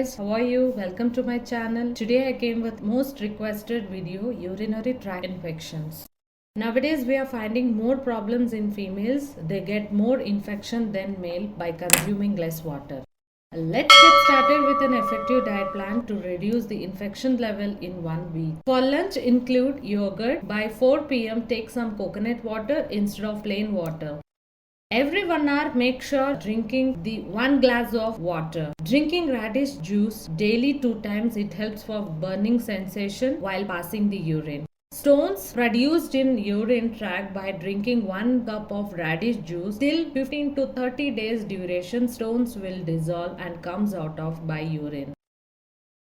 guys, how are you? Welcome to my channel. Today I came with most requested video, urinary tract infections. Nowadays we are finding more problems in females. They get more infection than male by consuming less water. Let's get started with an effective diet plan to reduce the infection level in 1 week. For lunch include yogurt. By 4 p.m. take some coconut water instead of plain water. Every 1 hour, make sure drinking the 1 glass of water. Drinking radish juice daily 2 times, it helps for burning sensation while passing the urine. Stones produced in urine tract by drinking 1 cup of radish juice till 15 to 30 days duration, stones will dissolve and comes out of by urine.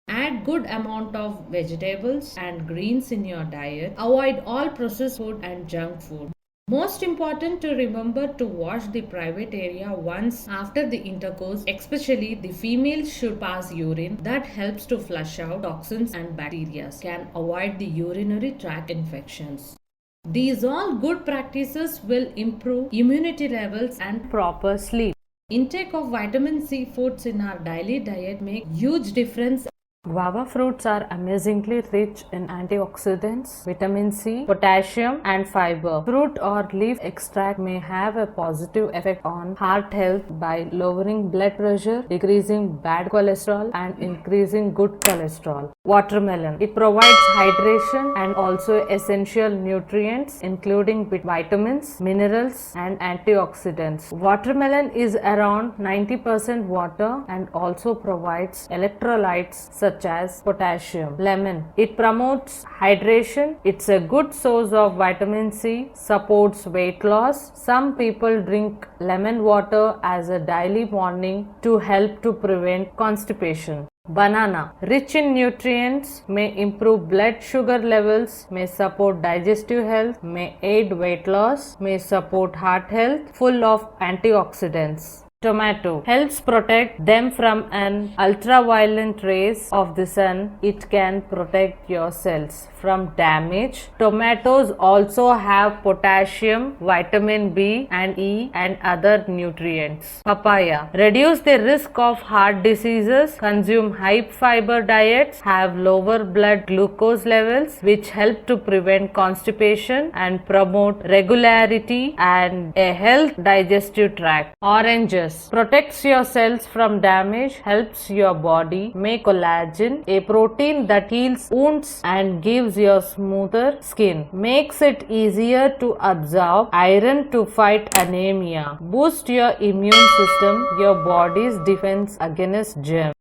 Add good amount of vegetables and greens in your diet. Avoid all processed food and junk food. Most important to remember to wash the private area once after the intercourse, especially the females should pass urine. That helps to flush out toxins and bacteria, can avoid the urinary tract infections. These all good practices will improve immunity levels and proper sleep. Intake of vitamin C foods in our daily diet make huge difference. Guava fruits are amazingly rich in antioxidants, vitamin C, potassium and fiber. Fruit or leaf extract may have a positive effect on heart health by lowering blood pressure, decreasing bad cholesterol and increasing good cholesterol. Watermelon. It provides hydration and also essential nutrients including vitamins, minerals and antioxidants. Watermelon is around 90% water and also provides electrolytes such as potassium. Lemon. It promotes hydration. It's a good source of vitamin C, supports weight loss. Some people drink lemon water as a daily morning to help to prevent constipation. Banana. Rich in nutrients, may improve blood sugar levels, may support digestive health, may aid weight loss, may support heart health, full of antioxidants. Tomato helps protect them from an ultraviolet rays of the sun. It can protect your cells from damage. Tomatoes also have potassium, vitamin B and E and other nutrients. Papaya. Reduce the risk of heart diseases. Consume high fiber diets. Have lower blood glucose levels which help to prevent constipation and promote regularity and a healthy digestive tract. Oranges. Protects your cells from damage, helps your body make collagen, a protein that heals wounds and gives you smoother skin. Makes it easier to absorb iron to fight anemia. Boost your immune system, your body's defense against germs.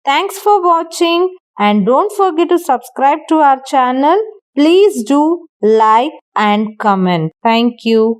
Thanks for watching and don't forget to subscribe to our channel. Please do like and comment. Thank you.